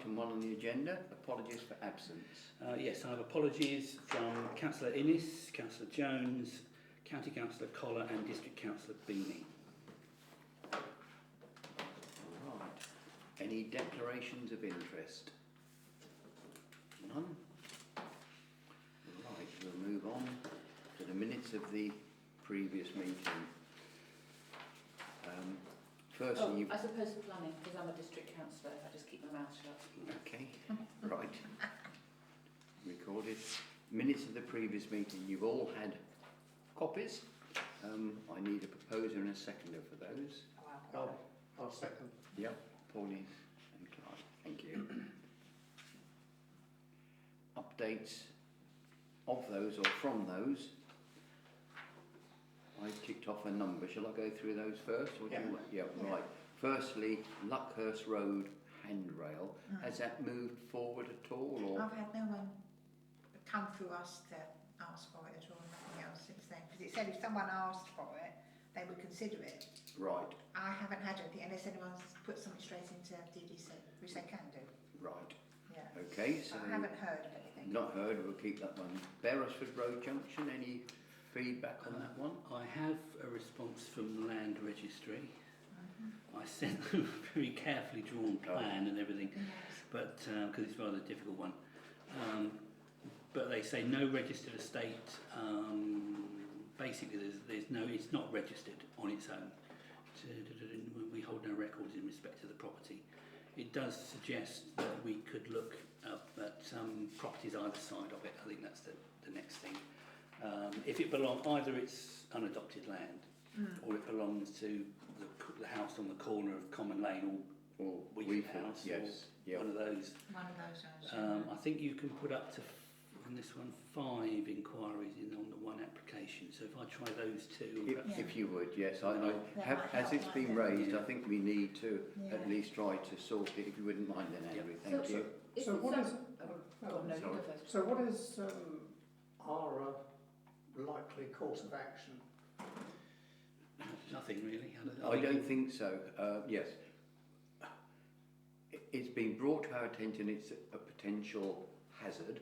item 1 on the agenda, apologies for absence. Yes, I have apologies from Councillor Innes, Councillor Jones, County Councillor Collar and District Councillor Beanie. Right. Any declarations of interest? None? Right, we'll move on to the minutes of the previous meeting. Firstly, I suppose planning, because I'm a district councillor, if I just keep my mouth shut. Okay, right. Recorded. Minutes of the previous meeting, you've all had copies. I need a proposer and a seconder for those. I'll second. Yep, Pauline and Clive, thank you. Updates of those or from those. I ticked off a number. Shall I go through those first? Or yeah, right. Firstly, Luckhurst Road handrail. Has that moved forward at all? Or? I've had no one come through us to ask for it at all, nothing else since then. Because it said if someone asked for it, they would consider it. Right. I haven't had anything unless anyone's put something straight into DDC, which they can do. Right. Yeah. Okay, so... I haven't heard of anything. Not heard, we'll keep that one. Beresford Road Junction, any feedback on that one? I have a response from the Land Registry. I sent them a very carefully drawn plan and everything, but because it's a rather difficult one. But they say no registered estate. Basically, there's no. It's not registered on its own. We hold no records in respect to the property. It does suggest that we could look at properties either side of it. I think that's the next thing. If it belongs, either it's unadopted land, or it belongs to the house on the corner of Common Lane or Weeford House, yes, or one of those. One of those. I think you can put up to, on this one, 5 inquiries in on the one application. So if I try those two... If you would, yes. As it's been raised, I think we need to at least try to sort it, if you wouldn't mind then, Andrew. Thank you. So what is our likely course of action? Nothing really. I don't think so. Yes. It's been brought to our attention it's a potential hazard.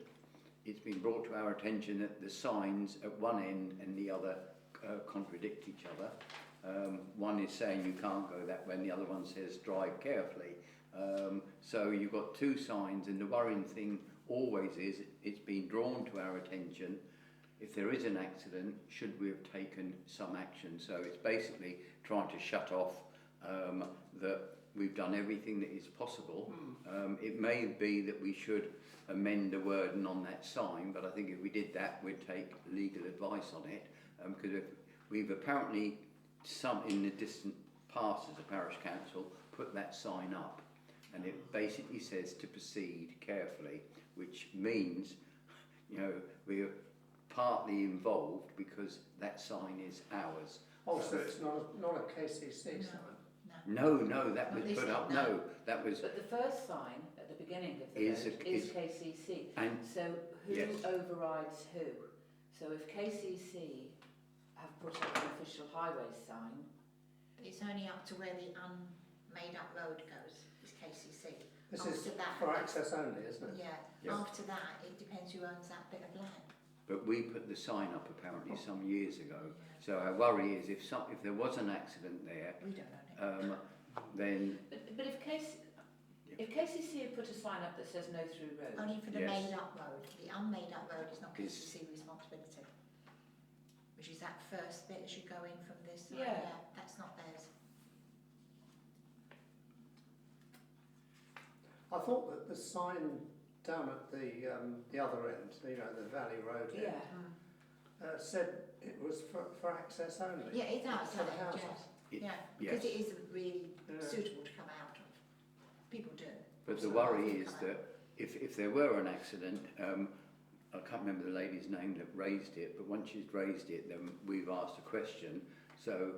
It's been brought to our attention that the signs at one end and the other contradict each other. One is saying you can't go that way and the other one says drive carefully. So you've got two signs, and the worrying thing always is it's been drawn to our attention. If there is an accident, should we have taken some action? So it's basically trying to shut off that we've done everything that is possible. It may be that we should amend the wording on that sign, but I think if we did that, we'd take legal advice on it. Because we've apparently, some in the distant past as a parish council, put that sign up. And it basically says to proceed carefully, which means, you know, we're partly involved because that sign is ours. Oh, so it's not a KCC sign? No, that was put up. No, that was. But the first sign at the beginning of the road is KCC. And so who overrides who? So if KCC have put up an official highway sign, it's only up to where the unmade up road goes. It's KCC. This after is that, for access only, isn't it? Yeah. Yes. After that, it depends who owns that bit of land. But we put the sign up apparently some years ago. So our worry is if there was an accident there, we don't own it. Then. But if KCC had put a sign up that says no through road. Only for the made up road. The unmade up road is not KCC responsibility. Which is that first bit as you go in from this side. Yeah, that's not theirs. I thought that the sign down at the other end, you know, the Valley Road end, said it was for access only. Yeah, it does. For the houses. Because it isn't really suitable to come out of. People do. But the worry is that if there were an accident, I can't remember the lady's name that raised it, but once she's raised it, then we've asked a question. So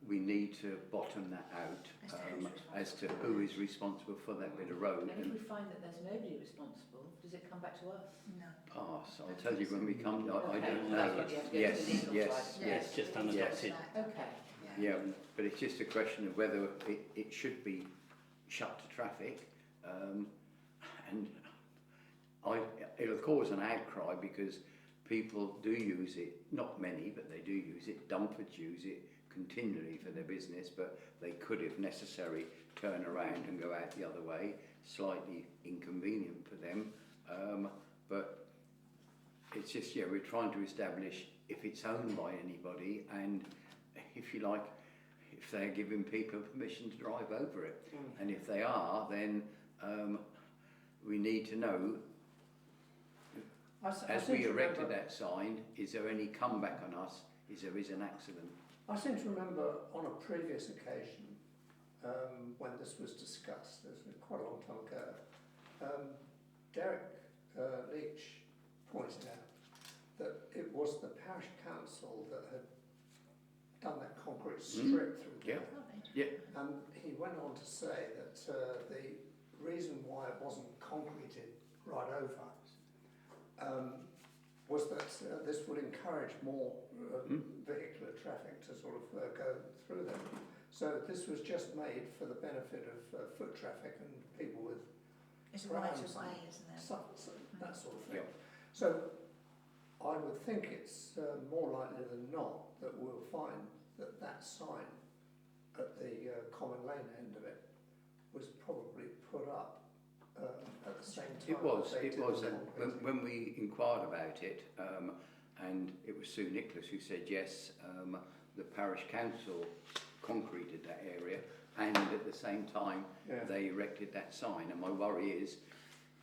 we need to bottom that out as to who is responsible for that bit of road. And if we find that there's nobody responsible, does it come back to us? No. Pass. I'll tell you when we come. I don't know. Yes. Just unadopted. Okay. Yeah, but it's just a question of whether it should be shut to traffic, it'll cause an outcry because people do use it, not many, but they do use it. Dumfords use it continually for their business, but they could, if necessary, turn around and go out the other way. Slightly inconvenient for them, but it's just, yeah, we're trying to establish if it's owned by anybody and, if you like, if they're giving people permission to drive over it. And if they are, then we need to know, as we erected that sign, is there any comeback on us if there is an accident? I seem to remember on a previous occasion, when this was discussed, this was quite a long time ago, Derek Leach pointed out that it was the Parish Council that had done that concrete strip through there. Yeah. And he went on to say that the reason why it wasn't concreted right over was that this would encourage more vehicular traffic to sort of go through there. So this was just made for the benefit of foot traffic and people with it's a right of way, isn't it? That sort of thing. Yep. So I would think it's more likely than not that we'll find that that sign at the Common Lane end of it was probably put up at the same time. It was. When we inquired about it, and it was Sue Nicholas who said yes, the Parish Council concreted that area, and at the same time they erected that sign. And my worry is,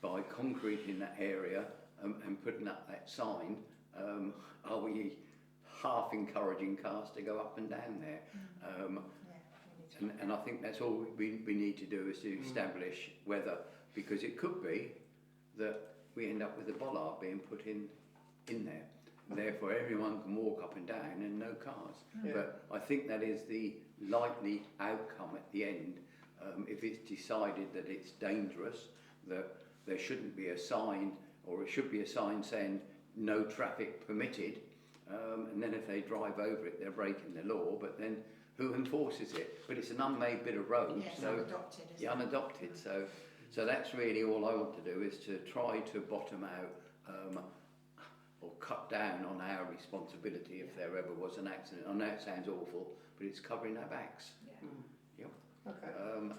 by concreting that area and putting up that sign, are we half encouraging cars to go up and down there? And I think that's all we need to do is to establish whether, because it could be that we end up with a bollard being put in there. Therefore, everyone can walk up and down and no cars. But I think that is the likely outcome at the end. If it's decided that it's dangerous, that there shouldn't be a sign, or it should be a sign saying no traffic permitted, and then if they drive over it, they're breaking the law, but then who enforces it? But it's an unmade bit of road, so unadopted, isn't it? Unadopted. So that's really all I want to do, is to try to bottom out or cut down on our responsibility if there ever was an accident. I know it sounds awful, but it's covering our backs. Yep. Okay.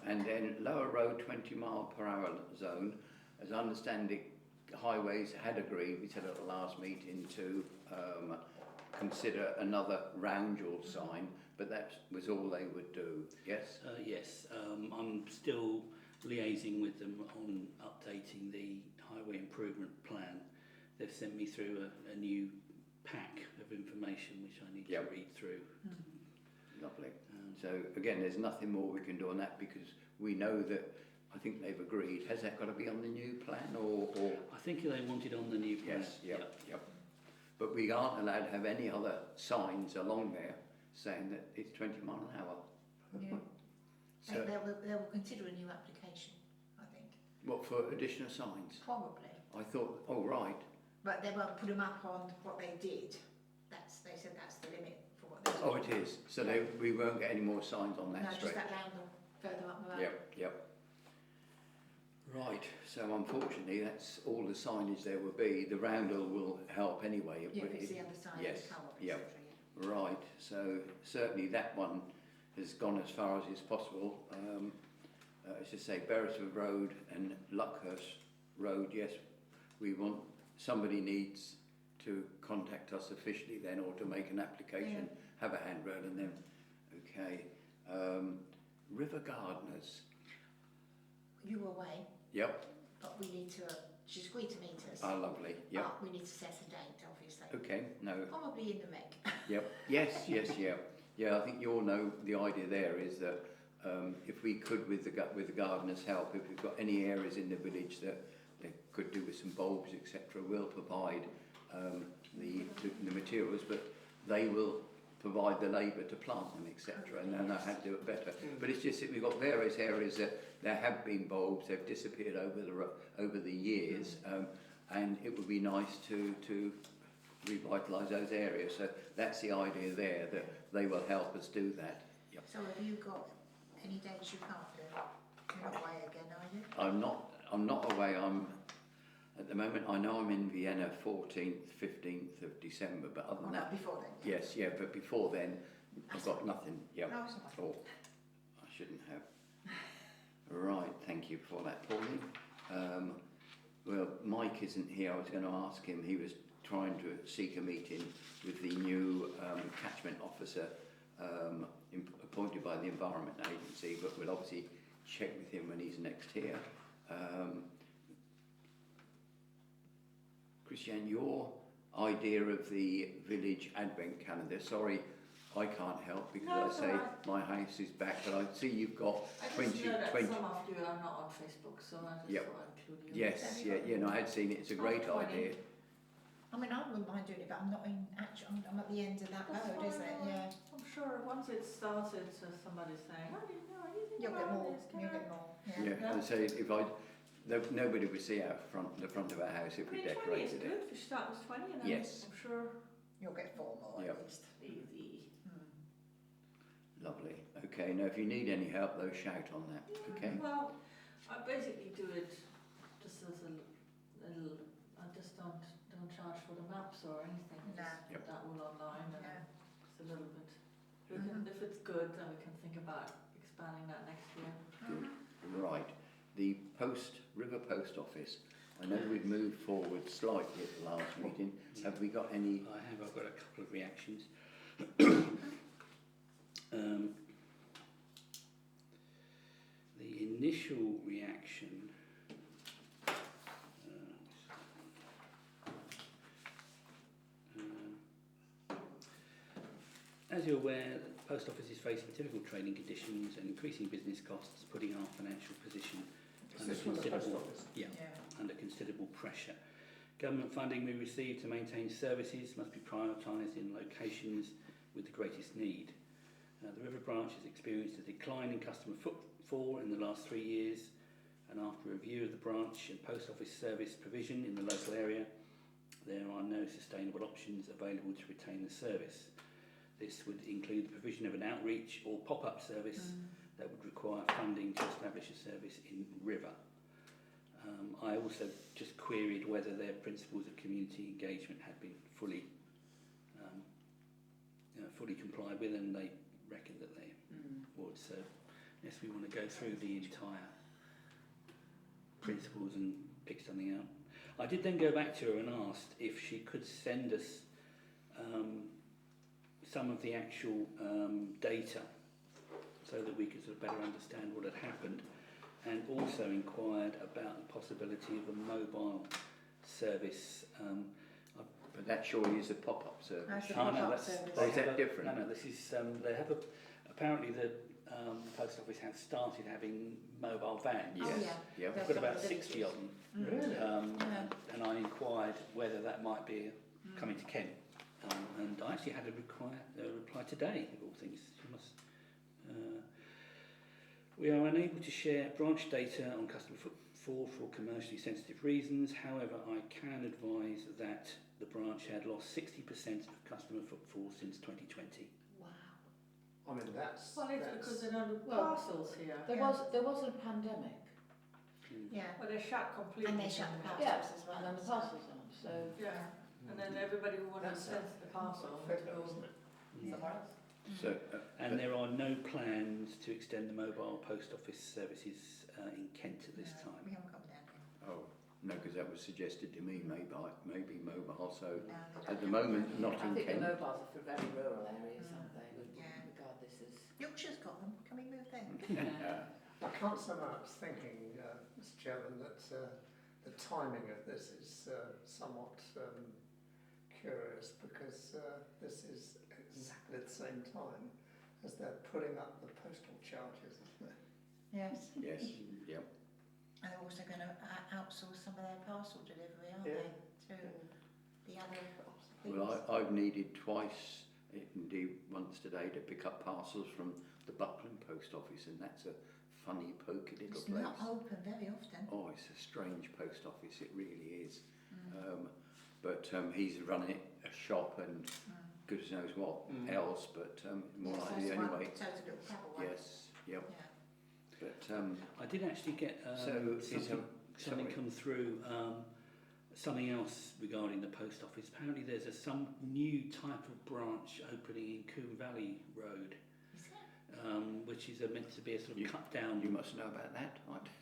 And then lower road 20-mile-per-hour zone, as I understand it, Highways had agreed, we said at the last meeting, to consider another round-yawl sign, but that was all they would do. Yes? Yes, I'm still liaising with them on updating the highway improvement plan. They've sent me through a new pack of information which I need to read through. Lovely. So again, there's nothing more we can do on that, because we know that, I think they've agreed. Has that got to be on the new plan, or? I think they want it on the new plan. Yes, yep. But we aren't allowed to have any other signs along there saying that it's 20 mile an hour. Yeah. So they will consider a new application, I think. what, for additional signs? Probably. I thought, oh right. But they won't put them up on what they did. They said that's the limit for what they did. Oh, it is. So we won't get any more signs on that no, stretch. just that round further up the road. Yep. Right, so unfortunately that's all the signage there will be. The roundel will help anyway. Yeah, if it's the other side yes, of the co-op, yep. etc. Right, so certainly that one has gone as far as is possible. As I say, Beresford Road and Luckhurst Road, yes, somebody needs to contact us officially then, or to make an application, have a handrail and then, okay. River Gardeners. You were away. Yep. But we need to, she's agreed to meet us. Ah, lovely, yep. But we need to set a date, obviously. Okay, no. Probably in the Meg. Yep, yes, yeah. Yeah, I think you all know the idea there is that if we could, with the gardeners' help, if we've got any areas in the village that they could do with some bulbs, etc., we'll provide the materials, but they will provide the labour to plant them, etc., and then know how to do it better. But it's just that we've got various areas that there have been bulbs, they've disappeared over the years, and it would be nice to revitalise those areas. So that's the idea there, that they will help us do that. Yep. So have you got any dates you can't do? You're not away again, are you? I'm not away. At the moment, I know I'm in Vienna 14th, 15th of December, but other than that, before then. yes, yeah, but before then, I've got nothing. Yeah. No, it's all right. Oh, I shouldn't have. Right, thank you for that, Pauline. Well, Mike isn't here. I was going to ask him. He was trying to seek a meeting with the new catchment officer appointed by the Environment Agency, but we'll obviously check with him when he's next here. Christiane, your idea of the village advent calendar, sorry, I can't help because No, I it's say all right. my house is back, but I see you've got I just 20, know that 20. some of you are not on Facebook, so I just Yep. thought I'd include you. Yes, yeah, no, I had seen it. It's a great Oh, idea. I mean, I wouldn't mind doing it, but I'm not in actually. I'm at the end of that That's road, fine, isn't it? no, Yeah. I'm sure once it started, somebody saying, I didn't know anything You'll get about more. this, can You'll I? get more. Yeah. Yeah, Yeah. and say if nobody would see the front of our house if we 20 is decorated good. it. If you start with 20, and then Yes. I'm sure You'll get 4 more Yep. at least. easy. Lovely. Okay, now if you need any help, though, shout on that. Okay. Well, I basically do it just as a little. I just don't charge for the maps or anything. I No. just Yep. put that all online, and Yeah. it's a little bit. We can, if it's good, then we can think about expanding that next year. Good. Right. The River Post Office. I know we've moved forward slightly at the last meeting. Have we got any? I've got a couple of reactions. The initial reaction as you're aware, the Post Office is facing difficult trading conditions and increasing business costs, putting our financial position under Is this from the post considerable, office? under considerable pressure. Government funding we receive to maintain services must be prioritised in locations with the greatest need. The River Branch has experienced a decline in customer footfall in the last 3 years, and after a review of the branch and post office service provision in the local area, there are no sustainable options available to retain the service. This would include the provision of an outreach or pop-up service that would require funding to establish a service in River. I also just queried whether their principles of community engagement had been fully complied with, and they reckon that they would. So, yes, we want to go through the entire principles and pick something out. I did then go back to her and asked if she could send us some of the actual data so that we could sort of better understand what had happened, and also inquired about the possibility of a mobile service. But that surely is a pop-up service. That's a Oh, no, pop-up that's, service. Oh, is that different? No, this is, they have apparently the post office has started having mobile vans. Oh, Yes. yeah. Yep. We've got about 60 of them. Really? Yeah. And I inquired whether that might be coming to Kent. And I actually had a reply today, of all things. She must, we are unable to share branch data on customer footfall for commercially sensitive reasons. However, I can advise that the branch had lost 60% of customer footfall since 2020. Wow. I mean, that's... Well, it's that's- because there are no Well, parcels here. There was a pandemic. Yeah. Well, they shut completely. And they shut the down. parcels Yeah, as well. and then the parcels on. So Yeah, and then everybody who wanted to That's send the parcel had to go isn't it? somewhere else. So, And there are no plans to extend the mobile post office services in Kent at this No, time. we haven't got them down here. oh no, because that was suggested to me. Maybe mobile. So No, they at don't the have moment, them. not I in think the Kent. mobiles are for very rural areas, aren't they? We Yeah. regard this as. Yorkshire's got them. Can we move them? I can't so much thinking, Mr Chairman, that the timing of this is somewhat curious, because this is exactly the same time as they're putting up the postal charges, isn't it? Yes. Yes. Yep. And they're also going to outsource some of their parcel delivery, aren't Yeah. they, to the other Well, things? I've needed twice, indeed once today, to pick up parcels from the Buckland Post Office, and that's a funny, pokey little It's place. not open very often. Oh, it's a strange post office, it really is. But he's running it a shop and goodness knows what else, but more Yeah, so likely it's one- anyway. So it's a little travel one. Yes, yep. Yeah. But I did actually get so is something sorry. come through something else regarding the post office. Apparently there's some new type of branch opening in Coombe Valley Road, which is meant to be a sort of cut down. You must know about that.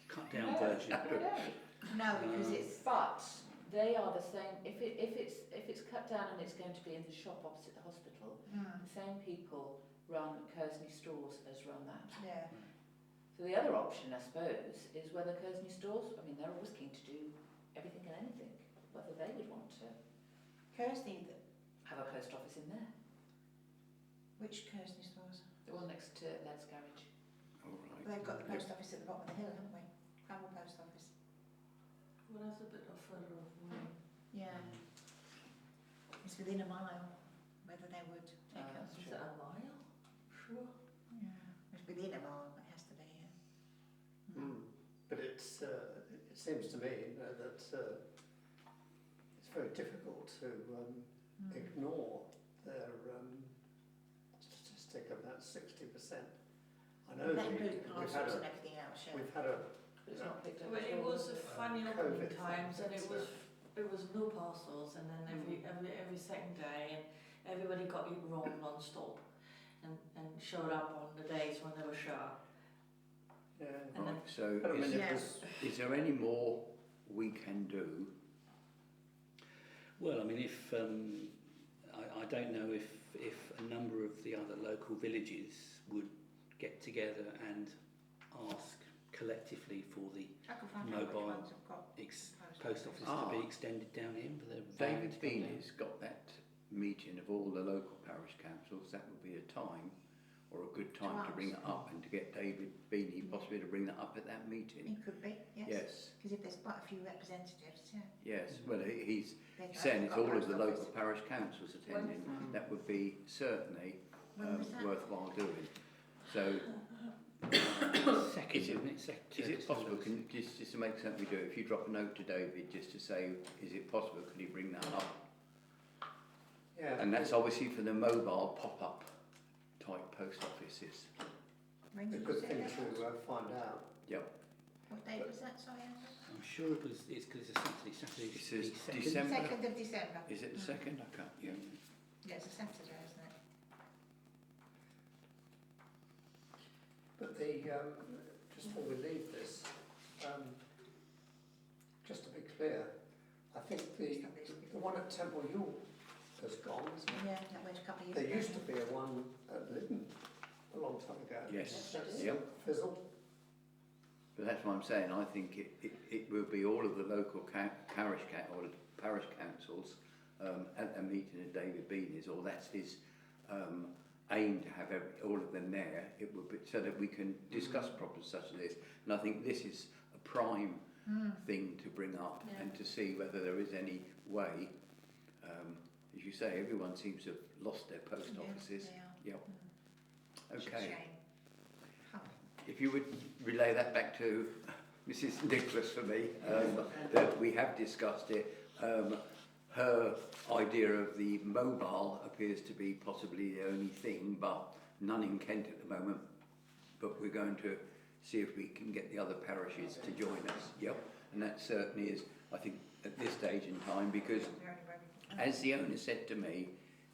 Cut down version. No, because it's. But they are the same. If it's cut down and it's going to be in the shop opposite the hospital, the same people run Kersney Stores as run that. Yeah. So the other option, I suppose, is whether Kersney Stores. I mean, they're always keen to do everything and anything. Whether they would want to Kersney, have a post office in there. which Kersney stores? The one next to Led's Garage. All right. They've got the post office at the bottom of the hill, haven't we? Gravel post office. Well, that's a bit of further away. Yeah. It's within a mile, whether they would take us. Is it a mile? Sure. Yeah. It's within a mile, it has to be, yeah. But it seems to me that it's very difficult to ignore their statistic of about 60%. I know That includes we've parcels had and everything else, yeah. we've had a It's not picked up. Well, at it all, was is a it? funny COVID opening times, and thing, it was no parcels, and then every second day, and everybody got it wrong non-stop, and showed up on the days when they were sharp. yeah. And Right. So But I mean, is there any more we can do? Well, I mean, if I don't know if a number of the other local villages would get together and ask collectively for the I can find out which mobile ones have got post office to be extended down here for their David van to come down. Beanie's got that meeting of all the local parish councils. That would be a time, or a good time to bring it up, and to get David Beanie possibly to bring that up at that meeting. It could be, yes. Yes, Because if there's quite a few representatives, yeah. yes. Well, he's They've saying it's got all of post the office. local parish councils attending. That would be certainly When was that? worthwhile doing. So, Second, Is it- isn't it? is it possible? Can just to make something we do? If you drop a note to David just to say, is it possible? Could he bring that up? Yeah. And that's obviously for the mobile pop-up type post offices. When a did you good say thing that was? to find out. Yep. What date was that, sorry, Andrew? I'm sure it was. It's because it's a Saturday. It says the second. December. 2nd of December. Is it the second? I can't. Yeah. Yeah, it's a Saturday, isn't it? But just before we leave this, just to be clear, I think the one at Temple York has gone, isn't it? Yeah, that went a couple of years ago. There used to be a one at Lytton a long time ago. Yes. That's Yep. fizzled. But that's what I'm saying. I think it will be all of the local parish councils at a meeting of David Beanie's, or that's his aim to have all of them there. It would be so that we can discuss problems such as this. And I think this is a prime thing to bring up and to see whether there is any way. As you say, everyone seems to have lost their post offices. They are. Yep. It's a Okay. shame. Oh. If you would relay that back to Mrs. Nicholas for me, that we have discussed it. Her idea of the mobile appears to be possibly the only thing, but none in Kent at the moment. But we're going to see if we can get the other parishes to join us. Yep, and that certainly is, I think, at this stage in time, because as the owner said to me,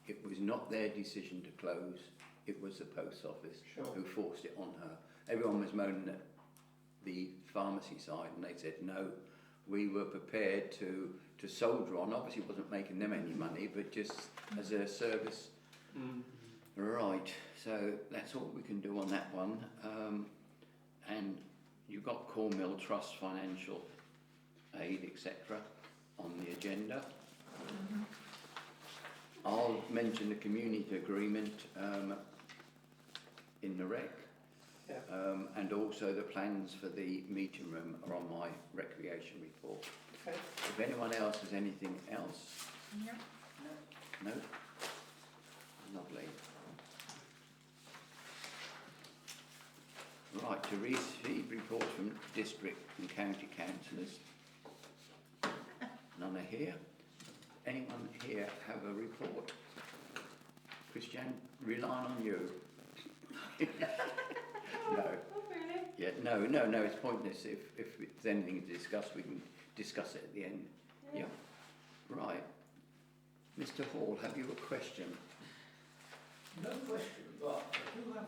it was not their decision to close, it was the post office who forced it on her. Everyone was moaning at the pharmacy side, and they said, no, we were prepared to soldier on. Obviously it wasn't making them any money, but just as a service. Right, so that's all we can do on that one. And you've got Cornmill Trust financial aid, etc. on the agenda. I'll mention the community agreement in the rec. Yeah. And also the plans for the meeting room are on my recreation report. Okay. If anyone else has anything else? No. No? Lovely. Right, to receive reports from district and county councillors. None are here. Anyone here have a report? Christian, relying on you. No. Oh, really? Yeah, no, it's pointless. If there's anything to discuss, we can discuss it at the end. Yeah. Yeah. Right. Mr Hall, have you a question? No question, but I do have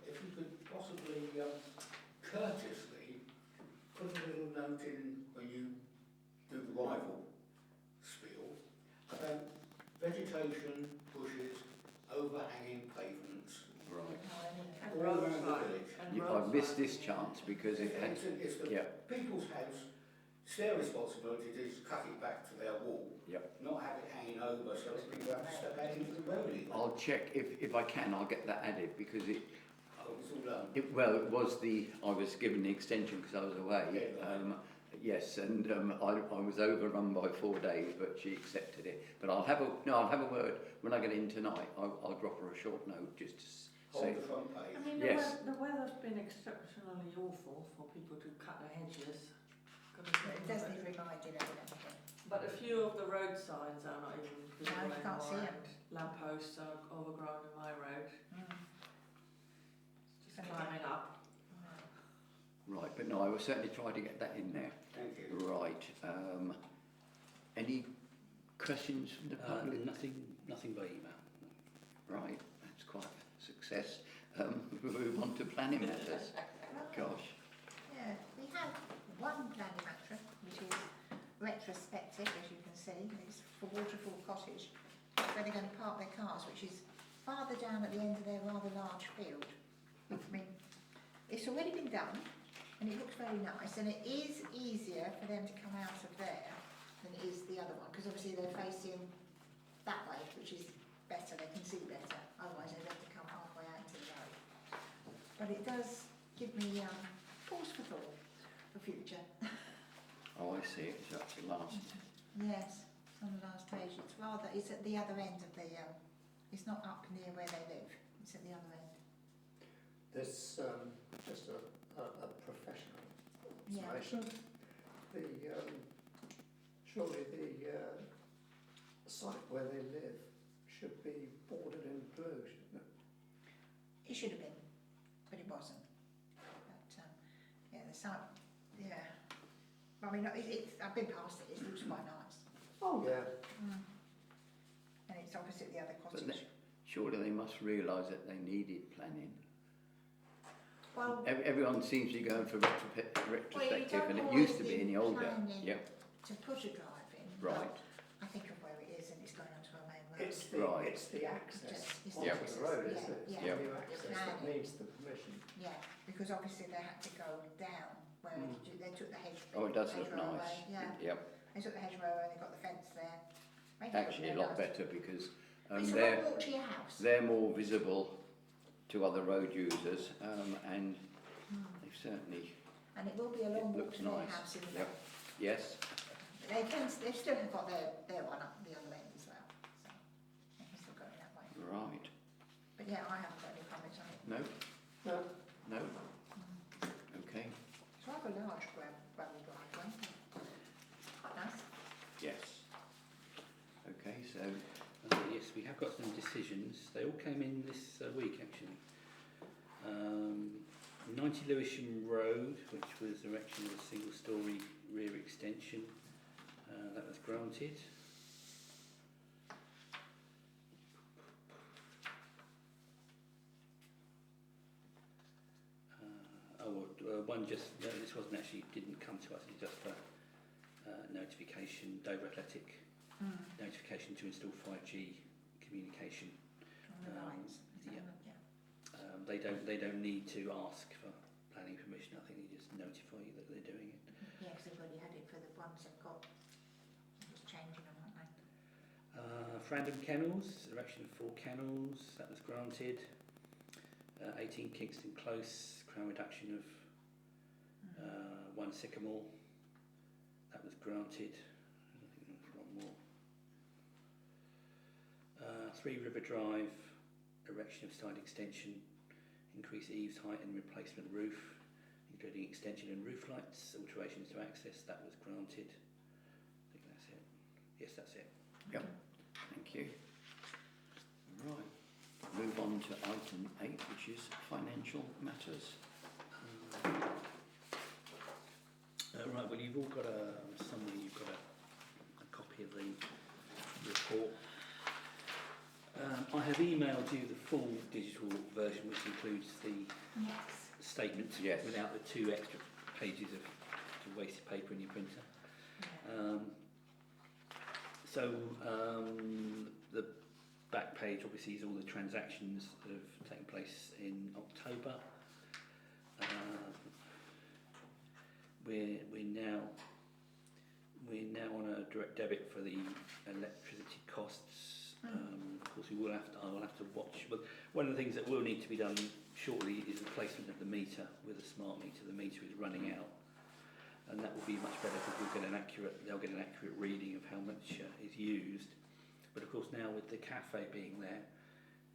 if you could possibly courteously put a little note in when you do the rival spiel about vegetation, bushes, overhanging pavements, Right. And all around the roadside. village. And I've missed roadside. this chance because it had... It's the Yeah. people's house, it's their responsibility to cut it back to their wall, Yep. not have it hanging over so that people have to step out into the road either. I'll check if I can. I'll get that added because it. Oh, it's all done. Well, it was I was given the extension because I was away. Yeah. Yes, and I was overrun by 4 days, but she accepted it. But I'll have a word when I get in tonight. I'll drop her a short note just to say. Hold the front page. I mean, Yes. the weather's been exceptionally awful for people to cut their hedges. It does need reminding evidently. But a few of the road signs are not even visible you can't see anymore, 'em. and lampposts are overgrown in my road. Mm. Just climbing up. Right, but no, I will certainly try to get that in there. Thank you. Right. Any questions from the public? Nothing by email. Right, that's quite a success. We'll move on to planning matters. Gosh. Yeah, we have one planning matter, which is retrospective, as you can see. It's for Waterfall Cottage, where they're going to park their cars, which is farther down at the end of their rather large field. I mean, it's already been done, and it looks very nice, and it is easier for them to come out of there than it is the other one, because obviously they're facing that way, which is better, they can see better, otherwise they'd have to come halfway out into the road. But it does give me pause for thought for future. Oh, I see. It's up to last. Yes, it's on the last page. It's at the other end of the, it's not up near where they live, it's at the other end. This, just a professional Yeah. observation. Surely the site where they live should be bordered in blue, shouldn't it? It should have been, but it wasn't. But, yeah, the site, yeah. I mean, I've been past it, it looks quite nice. Oh, yeah. And it's opposite the other But cottage. surely they must realise that they needed planning. Well, Everyone seems to be going for retrospective, don't and it always used to be need in the older. planning. Yeah, to put a drive in, right. but I think of where it is and it's going onto a main road. It's the access It's onto the the access, road, yeah, isn't it? It's yeah. the new access that Planning. needs the permission. Yeah, because obviously they had to go down where they took the hedge. Oh, it does look hedgerow nice. away, Yeah, Yep. they took the hedgerow and they got the fence there. Made it look Actually, a really lot nice. better because It's a they're long walk to your house. they're more visible to other road users, and they've certainly And it will be a long walk looks to their nice. house in the Yep. back. Yes. They've still got their one up the other end as well. So they can still go in that way. Right. But yeah, I haven't got any comments on it. No. No, No. Okay. It's rather a large gravel driveway. Quite nice. Yes. Okay. So Yes, we have got some decisions. They all came in this week, actually. 90 Lewisham Road, which was erection of a single-storey rear extension, that was granted. One just, no, this wasn't actually, didn't come to us, it's just for notification, Dover Athletic, notification to install 5G communication. On the lines. yeah. Yeah. They don't need to ask for planning permission. I think they just notify you that they're doing it. Yeah, because they've already had it for the ones they've got. They're just changing them, aren't they? Frandham Kennels, erection of 4 kennels, that was granted. 18 Kingston Close, crown reduction of 1 sycamore, that was granted. I think there was one more. 3 River Drive, erection of side extension, increase eaves height and replacement roof, including extension and roof lights, alterations to access, that was granted. I think that's it. Yes, that's it. yep. Thank you. Right. Move on to item 8, which is financial matters. Right, well, you've all got somewhere you've got a copy of the emailed you the full digital version, which includes the Yes. statement Yes. without the 2 extra pages of wasted paper in your printer. Yeah. The back page obviously is all the transactions that have taken place in October. We're now on a direct debit for the electricity costs. Of course, I will have to watch. But one of the things that will need to be done shortly is the placement of the meter with a smart meter. The meter is running out, and that will be much better because they'll get an accurate reading of how much is used. But of course, now with the cafe being there,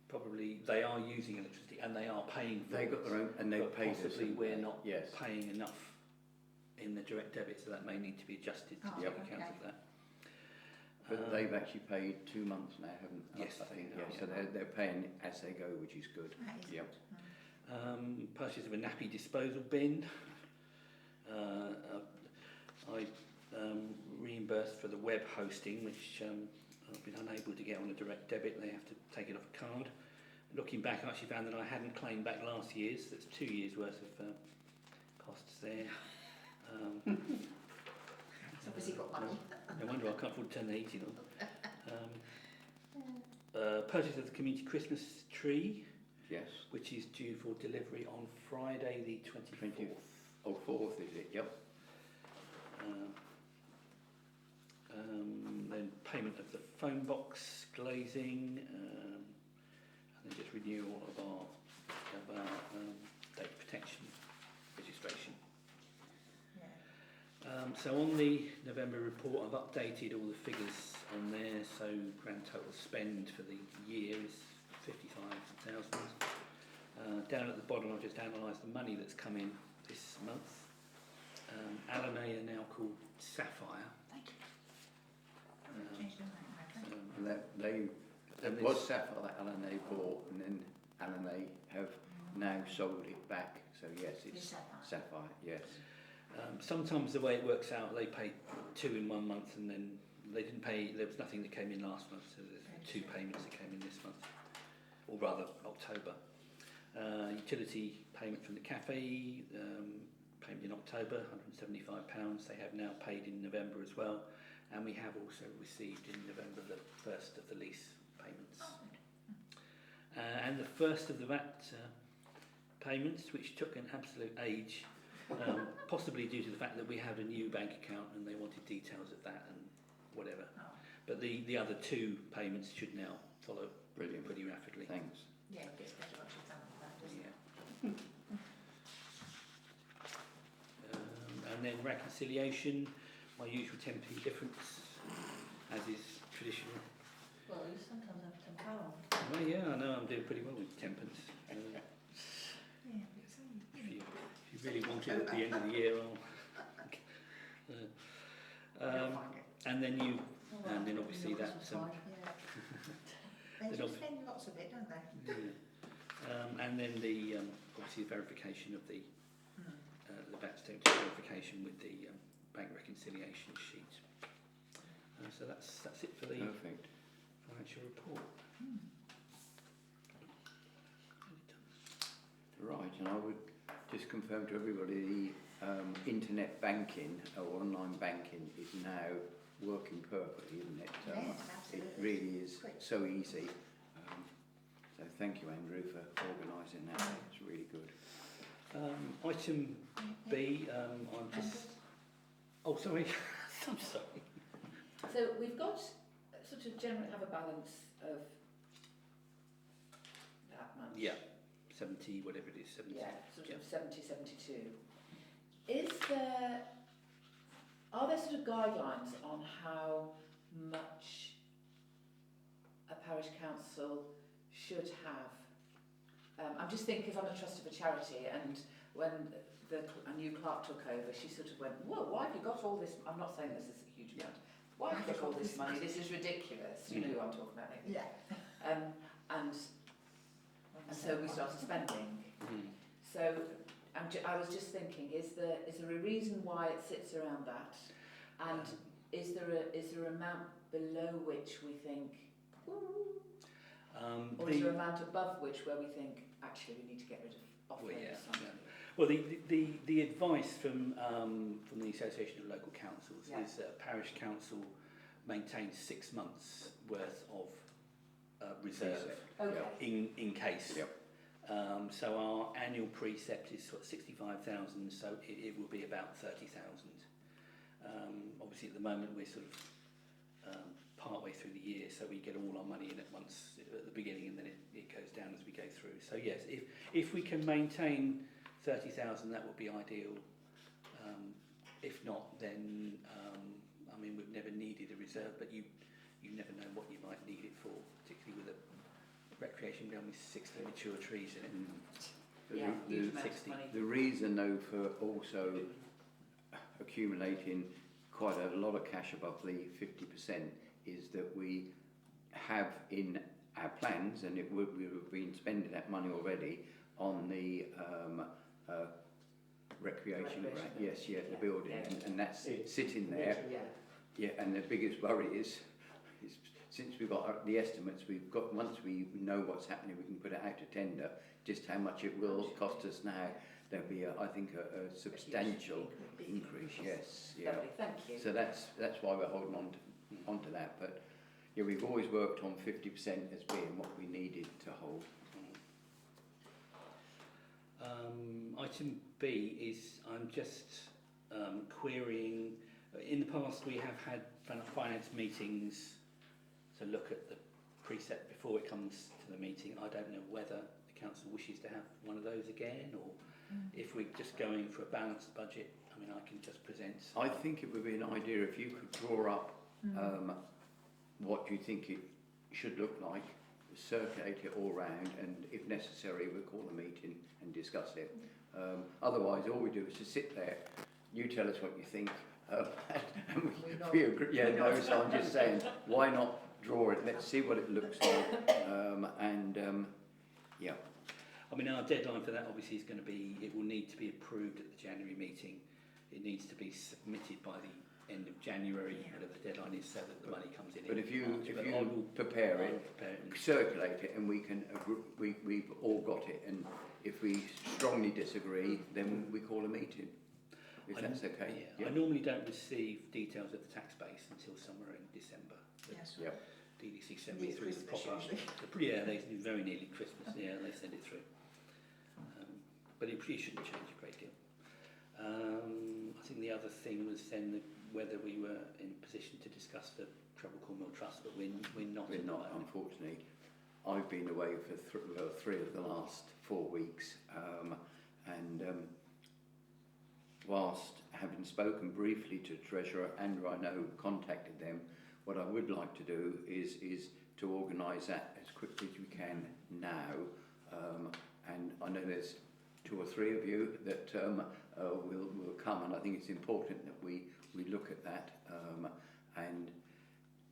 probably they are using electricity and they are paying for They it. got their own, and they've But paid us. possibly haven't we're they? not Yes. paying enough in the direct debit, so that may need to be adjusted to Oh, take okay. account of that. But they've actually paid 2 months now, haven't they? Yes, I they think. have, Yeah. So they're paying as they go, which is good. That is Yep. good. Purchase of a nappy disposal bin. I reimbursed for the web hosting, which I've been unable to get on a direct debit. They have to take it off a card. Looking back, I actually found that I hadn't claimed back last year's. That's 2 years' worth of costs there. It's obviously got money. No wonder I can't afford to turn the heating on. Purchase of the community Christmas tree, Yes. which is due for delivery on Friday the 24th. Oh, 4th is it? Yep. Then payment of the phone box glazing, and then just renewal of our data protection registration. Yeah. So on the November report, I've updated all the figures on there. So grand total spend for the year is 55,000. Down at the bottom, I've just analysed the money that's come in this month. Alanae are now called Sapphire. Thank you. Changed the name, have they? And they And it was Sapphire that Alanae bought, and then Alanae have now sold it back. So yes, it's Sapphire. Sapphire. Yes. Sometimes the way it works out, they paid 2 in 1 month, and then they didn't pay. There was nothing that came in last month, so there's 2 payments that came in this month, or rather October. Utility payment from the cafe, payment in October, £175. They have now paid in November as well, and we have also received in November the first of the lease payments. And the first of the VAT payments, which took an absolute age, possibly due to the fact that we had a new bank account and they wanted details of that and whatever. Oh, But the other 2 payments should now follow Brilliant. pretty rapidly. Thanks. yeah, it gets better once you've done all that, doesn't it? Yeah. And then reconciliation, my usual 10p difference, as is traditional. Well, you sometimes have £10. Well, yeah, I know I'm doing pretty well with 10p. Yeah, but it's only, If you really want it at the end of the year, you'll find it. and then obviously that. Yeah. They Then do ob- spend lots of it, don't they? And then the obviously the verification of the VAT statement verification with the bank reconciliation sheet. So that's it for the Perfect. financial report. Right, and I would just confirm to everybody the internet banking or online banking is now working perfectly, isn't it? Yes, It absolutely. really is Quick. so easy. So thank you, Andrew, for organising that. It's really good. Item B, I'm just. Oh, sorry. I'm sorry. So we've got sort of generally have a balance of that much. Yeah, 70, whatever it is, 70. Yeah, sort Yeah. of 70, 72. Are there sort of guidelines on how much a parish council should have? I'm just thinking, if I'm a trust of a charity, and when a new clerk took over, she sort of went, "Whoa, why have you got all this?" I'm not saying this is a huge amount. Why have you got all this money? This is ridiculous. You know who I'm talking about, don't you? Yeah. And so we started spending. Mm. So I was just thinking, is there a reason why it sits around that, and is there an amount below which we think, ooh, Or is there an amount above which where we think, actually, we need to get rid of offload yeah, something? yeah. Well, the advice from the Association of Local Councils is that Parish Council maintains 6 months worth of reserve Okay. in case. Yep. So our annual precept is sort of 65,000, so it will be about 30,000. Obviously, at the moment we're sort of part way through the year, so we get all our money in at once at the beginning, and then it goes down as we go through. So yes, if we can maintain 30,000, that would be ideal. If not, then I mean, we've never needed a reserve, but you never know what you might need it for, particularly with a recreation ground with 60 mature trees in it. Yeah, huge amount of 60. money. The reason though for also accumulating quite a lot of cash above the 50% is that we have in our plans, and we have been spending that money already on the recreation grant. Yes, the building, and that's sitting there. Yeah, and the biggest worry is since we've got the estimates, we've got, once we know what's happening, we can put it out to tender, just how much it will cost us now. There'll be, I think, a substantial increase, yes. Yeah. Lovely, thank you. So that's why we're holding on to that. But yeah, we've always worked on 50% as being what we needed to hold. Item B is I'm just querying. In the past, we have had finance meetings to look at the precept before it comes to the meeting. I don't know whether the council wishes to have one of those again, or if we're just going for a balanced budget. I mean, I can just present. I think it would be an idea if you could draw up what you think it should look like, circulate it all round, and if necessary, we'll call a meeting and discuss it. Otherwise, all we do is just sit there. You tell us what you think, and we agree. Yeah, no. So I'm just saying, why not draw it? Let's see what it looks like, yeah. I mean, our deadline for that obviously is going to be, it will need to be approved at the January meeting. It needs to be submitted by the end of January, whatever the deadline is, so that the money comes in. But if you March. prepare it, circulate it, and we can we've all got it, and if we strongly disagree, then we call a meeting. If that's okay. Yeah. I normally don't receive details of the tax base until somewhere in December. Yes. Yep. DDC send me through the proper. Yeah, they very nearly Christmas. Yeah, they send it through. But it shouldn't change a great deal. I think the other thing was then whether we were in position to discuss the Treble Cornwall Trust, but we're not. We're not, unfortunately. I've been away for three of the last 4 weeks, and whilst having spoken briefly to Treasurer, Andrew, I know, contacted them, what I would like to do is to organise that as quickly as we can now, and I know there's 2 or 3 of you that will come, and I think it's important that we look at that, and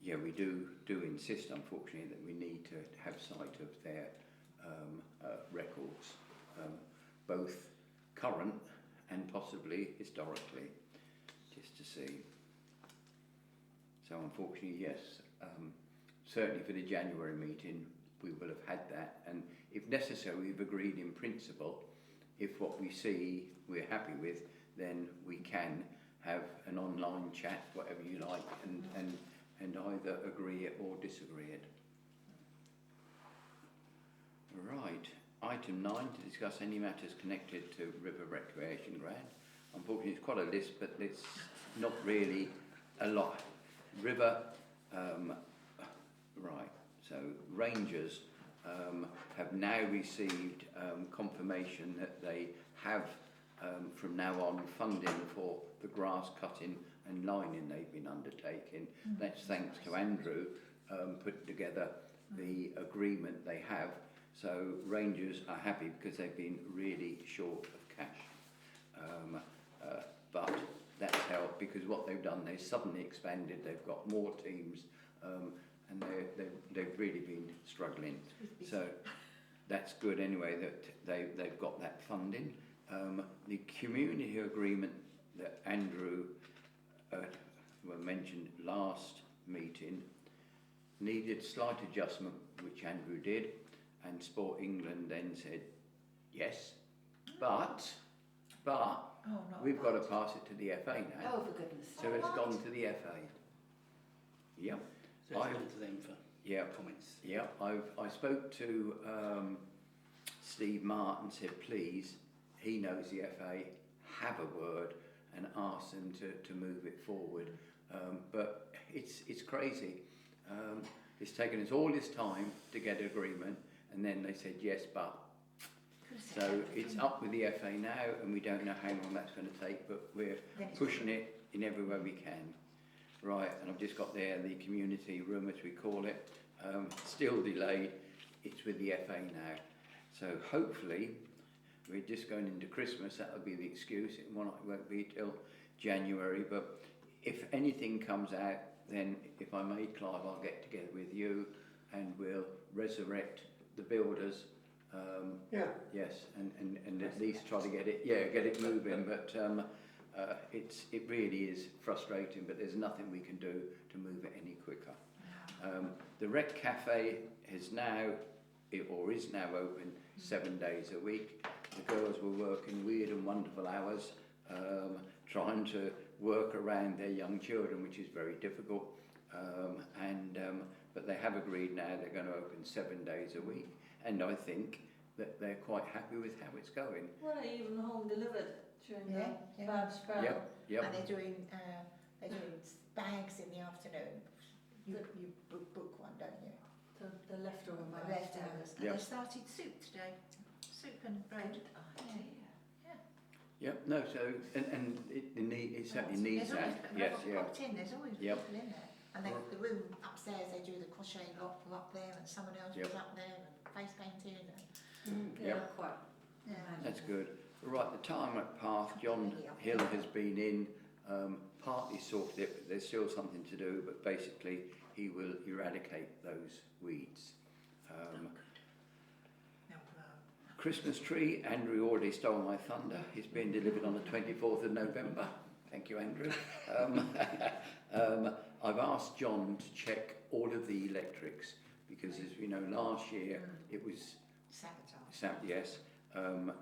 yeah, we do insist, unfortunately, that we need to have sight of their records, both current and possibly historically, just to see. So unfortunately, yes, certainly for the January meeting, we will have had that, and if necessary, we've agreed in principle, if what we see we're happy with, then we can have an online chat, whatever you like, and either agree it or disagree it. Right, item 9, to discuss any matters connected to River Recreation Grant. Unfortunately, it's quite a list, but it's not really a lot. River, right, so Rangers have now received confirmation that they have from now on funding for the grass cutting and lining they've been undertaking. That's thanks to Andrew put together the agreement they have. So Rangers are happy because they've been really short of cash. But that's helped because what they've done, they've suddenly expanded, they've got more teams, and they've really been struggling. So that's good anyway that they've got that funding. The community agreement that Andrew mentioned last meeting needed slight adjustment, which Andrew did, and Sport England then said yes, but Oh, not we've got to right. pass it to the FA now. Oh, for goodness So sake. it's gone to the FA. Yep. So it's gone to them for Yeah, comments. yeah. I spoke to Steve Martin, said please, he knows the FA, have a word and ask them to move it forward. But it's crazy. It's taken us all this time to get agreement, and then they said yes, but. So it's up with the FA now, and we don't know how long that's going to take, but we're pushing it in every way we can. Right, and I've just got there the community room, as we call it, still delayed. It's with the FA now. So hopefully, we're just going into Christmas, that'll be the excuse. It won't be till January, but if anything comes out, then if I may, Clive, I'll get together with you and we'll resurrect the builders. Yeah. Yes, and at least try to get it moving, but it really is frustrating, but there's nothing we can do to move it any quicker. The Rec Cafe is now open 7 days a week. The girls were working weird and wonderful hours, trying to work around their young children, which is very difficult. But they have agreed now they're going to open 7 days a week, and I think that they're quite happy with how it's going. Well, even home delivered during Yeah, the yeah. bad spell. Yep. And they're doing bags in the afternoon. You book one, don't you? The leftover The bags. leftovers. And Yep. they started soup today. Soup and bread. Yep. No. So and it certainly needs There's always that. people Yes. I've Yeah. popped in, there's always Yep. people in there. And they, the room upstairs, they do the crochet lot were up there, and someone else Yep. was up there, and face painting. And, Yeah, Yep. quite. yeah. That's good. Right, the tarmac path, John Hill has been in, partly sorted it, but there's still something to do, but basically he will eradicate those weeds. Christmas tree, Andrew already stole my thunder. It's being delivered on the 24th of November. Thank you, Andrew. I've asked John to check all of the electrics because, as we know, last year it was Sabotage. yes,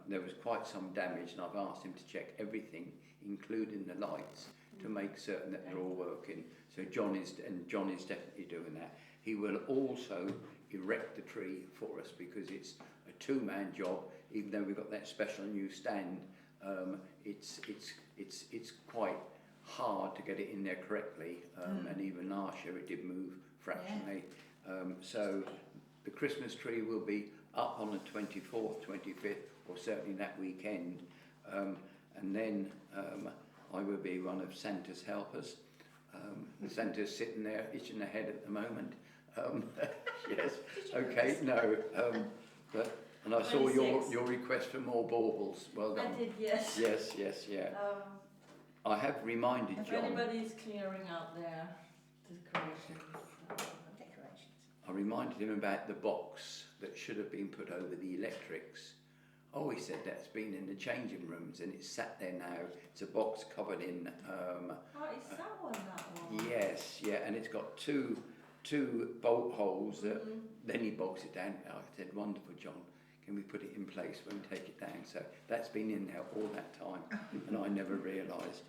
there was quite some damage, and I've asked him to check everything, including the lights, to make certain that they're all working. So John is definitely doing that. He will also erect the tree for us because it's a two-man job. Even though we've got that special new stand, it's quite hard to get it in there correctly. And even last year it did move fractionally. So the Christmas tree will be up on the 24th, 25th, or certainly that weekend. And then I will be one of Santa's helpers. Santa's sitting there itching their head at the moment. Yes, okay, no. And I saw your request for more baubles. Well done. I did, yes. Yes, yeah. I have reminded If John. anybody's clearing out their decorations. Decorations. I reminded him about the box that should have been put over the electrics. Oh, he said that's been in the changing rooms and it's sat there now. It's a box covered in. Is that one? Yes, yeah, and it's got two bolt holes that then he bolts it down. I said, wonderful, John. Can we put it in place when we take it down? So that's been in there all that time, and I never realised.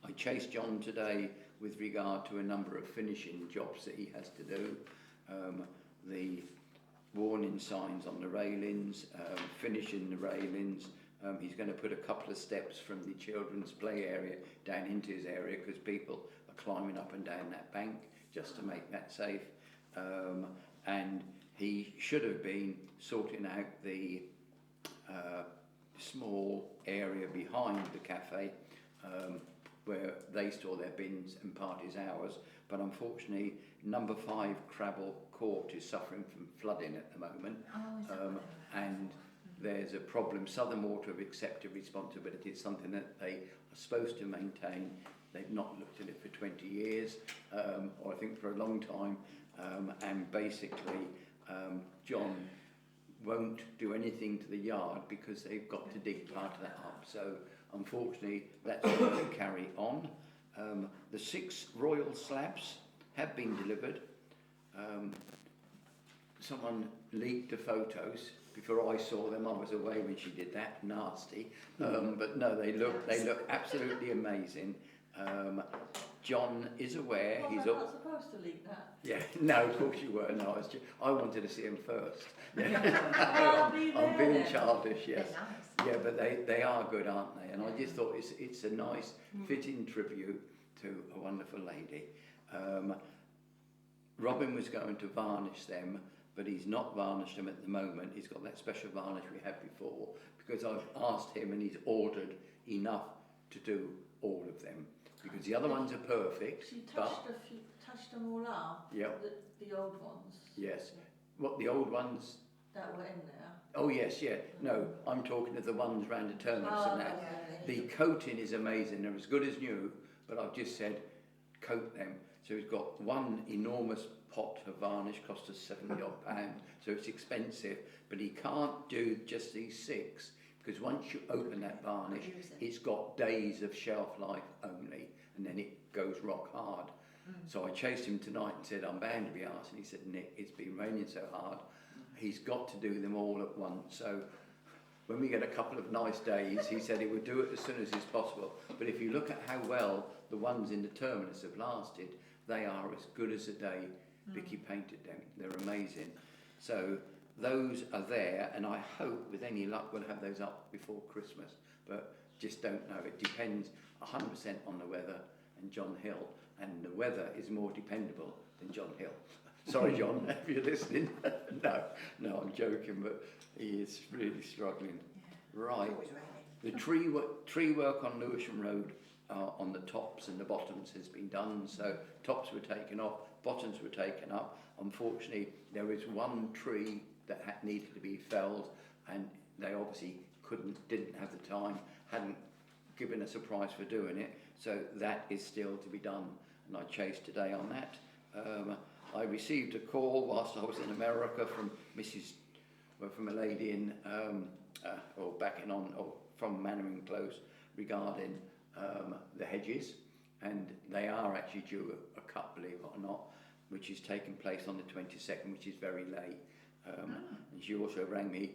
I chased John today with regard to a number of finishing jobs that he has to do. The warning signs on the railings, finishing the railings. He's going to put a couple of steps from the children's play area down into his area because people are climbing up and down that bank just to make that safe. And he should have been sorting out the small area behind the cafe where they store their bins and parties hours. But unfortunately, number 5 Crabble Court is suffering from flooding at the moment. And there's a problem. Southern Water have accepted responsibility. It's something that they are supposed to maintain. They've not looked at it for 20 years, or I think for a long time. And basically, John won't do anything to the yard because they've got to dig part of that up. So unfortunately, that's going to carry on. The 6 royal slabs have been delivered. Someone leaked the photos before I saw them. I was away when she did that, nasty. But no, they look absolutely amazing. John is aware. Well, He's they're not supposed to leak that. Yeah, no, of course you were. No, I wanted to see him first. I'll be there I'm being then. childish, yes. They're nice. Yeah, but they are good, aren't they? And I just thought it's a nice, fitting tribute to a wonderful lady. Robin was going to varnish them, but he's not varnished them at the moment. He's got that special varnish we had before, because I've asked him and he's ordered enough to do all of them. Because the other ones are perfect. She touched them all up. Yep. The old ones. Yes. What, the old ones? That were in there. Oh yes, yeah. No, I'm talking of the ones round the turnips and that. Yeah. The coating is amazing. They're as good as new, but I've just said coat them. So he's got one enormous pot of varnish, cost us £70 odd, so it's expensive. But he can't do just these 6, because once you open that varnish, it's got days of shelf life only, and then it goes rock hard. So I chased him tonight and said, I'm bound to be arsed. And he said, Nick, it's been raining so hard, he's got to do them all at once. So when we get a couple of nice days, he said he would do it as soon as is possible. But if you look at how well the ones in the terminus have lasted, they are as good as the day Vicky painted them. They're amazing. So those are there, and I hope with any luck we'll have those up before Christmas, but just don't know. It depends 100% on the weather and John Hill, and the weather is more dependable than John Hill. Sorry, John, if you're listening. No, I'm joking, but he is really struggling. Yeah. Right. It's always raining. The tree work on Lewisham Road on the tops and the bottoms has been done. So tops were taken off, bottoms were taken up. Unfortunately, there is one tree that needed to be felled, and they obviously didn't have the time, hadn't given us a price for doing it. So that is still to be done, and I chased today on that. I received a call whilst I was in America from from a lady in from Mannering Close regarding the hedges, and they are actually due a cut, believe it or not, which is taking place on the 22nd, which is very late. And she also rang me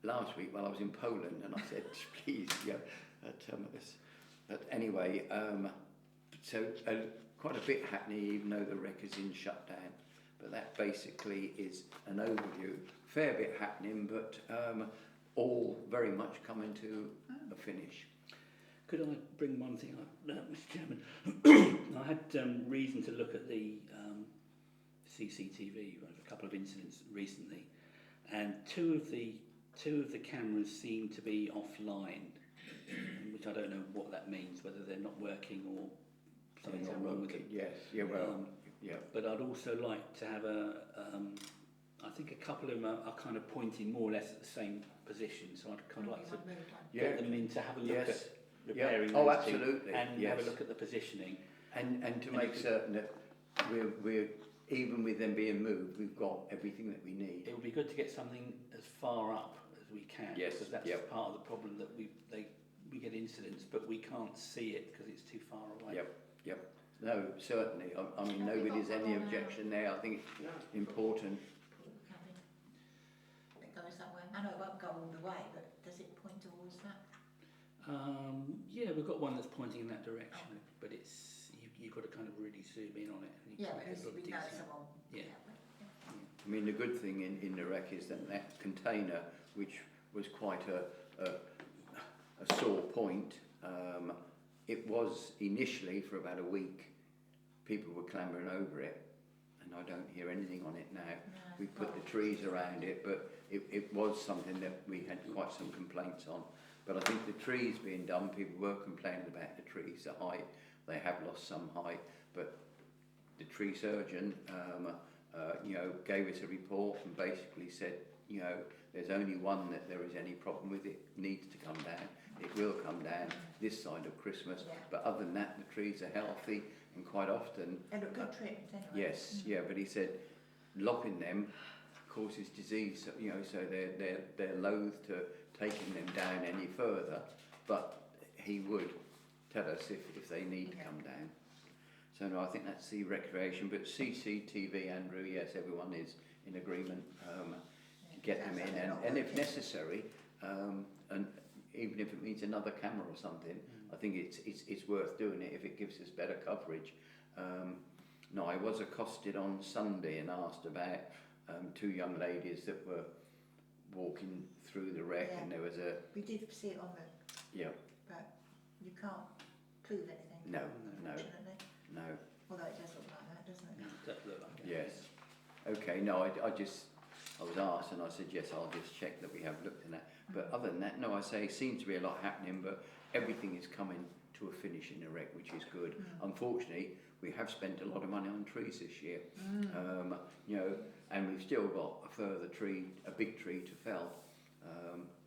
last week while I was in Poland, and I said, please, but anyway, so quite a bit happening, even though the wreck is in shutdown. But that basically is an overview. Fair bit happening, but all very much coming to a finish. Could I bring one thing up, Mr. Chairman? I had reason to look at the CCTV, a couple of incidents recently, and two of the cameras seem to be offline, which I don't know what that means, whether they're not working or something's wrong with it. Yes, yeah, well, yeah. But I'd also like to have I think a couple of them are kind of pointing more or less at the same position, so I'd kind of like to get them in to have a look at repairing those absolutely. and have a look at the positioning. And to make certain that we're even with them being moved, we've got everything that we need. It would be good to get something as far up as we can, Yes, because that's part of the problem, that we get incidents, but we can't see it because it's too far away. Yep. No, certainly. I mean, nobody's any objection there. I think it's important. It goes that way. I know it won't go all the way, but does it point towards that? Yeah, we've got one that's pointing in that direction, but it's you've got to kind of really zoom in on it. And Yeah, but it it's look be decent. noticeable. Yeah. I mean, the good thing in the wreck is that container, which was quite a sore point, it was initially for about a week, people were clambering over it, and I don't hear anything on it now. No. We put the trees around it, but it was something that we had quite some complaints on. But I think the trees being done, people were complaining about the trees, the height. They have lost some height, but the tree surgeon, gave us a report and basically said, there's only one that there is any problem with. It needs to come down. It will come down this side of Christmas. Yeah. But other than that, the trees are healthy, and quite often. They look good trimmed anyway. Yes, yeah, but he said lopping them causes disease. So they're loath to taking them down any further. But he would tell us if they need to come down. So no, I think that's the recreation, but CCTV, Andrew, yes, everyone is in agreement, to get them in, and if necessary, and even if it means another camera or something, I think it's worth doing it if it gives us better coverage. No, I was accosted on Sunday and asked about two young ladies that were walking through the wreck, and there was a... We did see it on the... Yeah. But you can't prove anything. No, unfortunately. no. Although it does look like that, doesn't it? It does look like it. Yes. Okay, no, I was asked and I said, yes, I'll just check that we have looked in that. But other than that, no, I say, seems to be a lot happening, but everything is coming to a finish in the wreck, which is good. Unfortunately, we have spent a lot of money on trees this year, you know, and we've still got a further tree, a big tree to fell,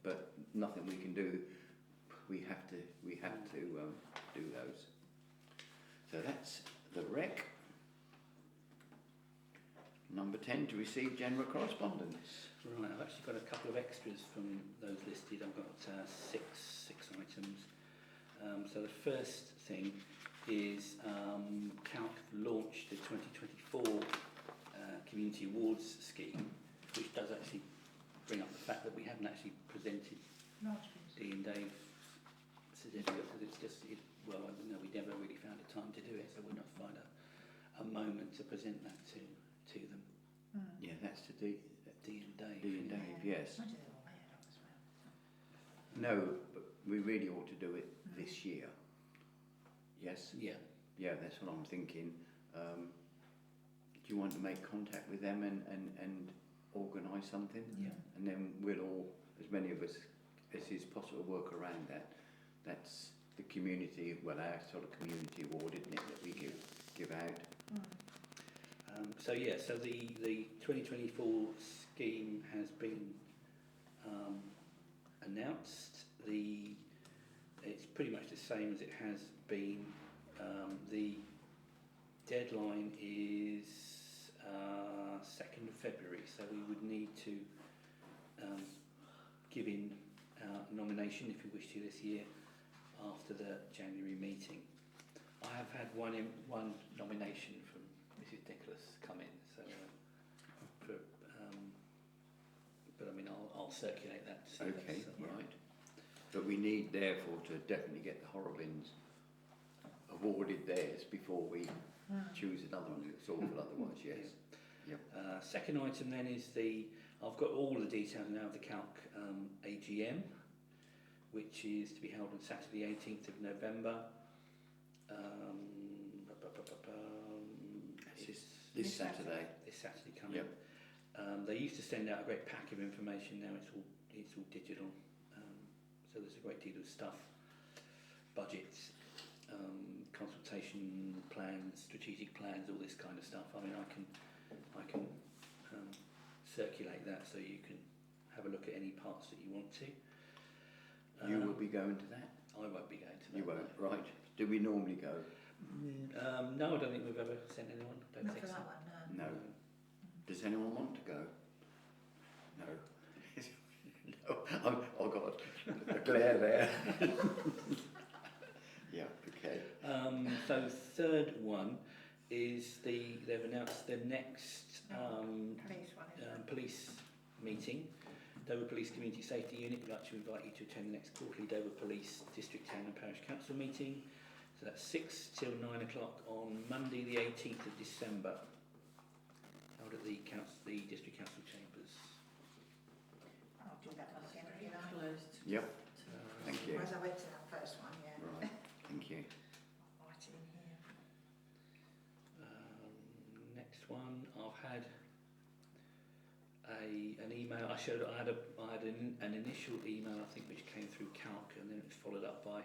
but nothing we can do. We have to do those. So that's the wreck. Number 10, to receive general correspondence. Right, I've actually got a couple of extras from those listed. I've got six items. So the first thing is CALC launched the 2024 Community Awards scheme, which does actually bring up the fact that we haven't actually presented Dee and Dave certificates, because it's just, well, I don't know, we never really found a time to do it, so we'll not find a moment to present that to them. Yeah, that's to Dee and Dave. and Dave, yes. I do it all my head off as well. No, but we really ought to do it this year. Yes? Yeah. Yeah, that's what I'm thinking. Do you want to make contact with them and organise something? Yeah. And then we'll all, as many of us as is possible, work around that. That's the community, well, our sort of community award, isn't it, that we give out. So the 2024 scheme has been announced. It's pretty much the same as it has been. The deadline is 2nd of February, so we would need to give in our nomination, if you wish to, this year after the January meeting. I have had one nomination from Mrs. Nicholas come in, so but I mean I'll circulate that to see. Okay, that's, right. But we need therefore to definitely get the Horrobins awarded theirs before we choose another one. It's awful otherwise, yes. Yep. Second item then is I've got all the details now of the CALC AGM, which is to be held on Saturday 18th of November. This Saturday. This Saturday coming. Yep. They used to send out a great pack of information. Now it's all digital. So there's a great deal of stuff, budgets, consultation plans, strategic plans, all this kind of stuff. I mean, I can circulate that so you can have a look at any parts that you want to. You will be going to that? I won't be going to that. You won't, right. Do we normally go? No, I don't think we've ever sent anyone. Not Think for so. that one, no. No. Does anyone want to go? No. No. Oh God, a glare there. Yeah, okay. So third one is they've announced their next Police one, isn't it? police meeting. Dover Police Community Safety Unit would like to invite you to attend the next quarterly Dover Police District Town and Parish Council meeting. So that's 6 till 9 o'clock on Monday the 18th of December, held at the District Council Chambers. I'll do that one again if you like. Closed. Yep, thank you. Whereas I went to that first one, yeah. Right, thank you. I'll write it in here. Next one, I've had an email. I had an initial email, I think, which came through CALC, and then it was followed up by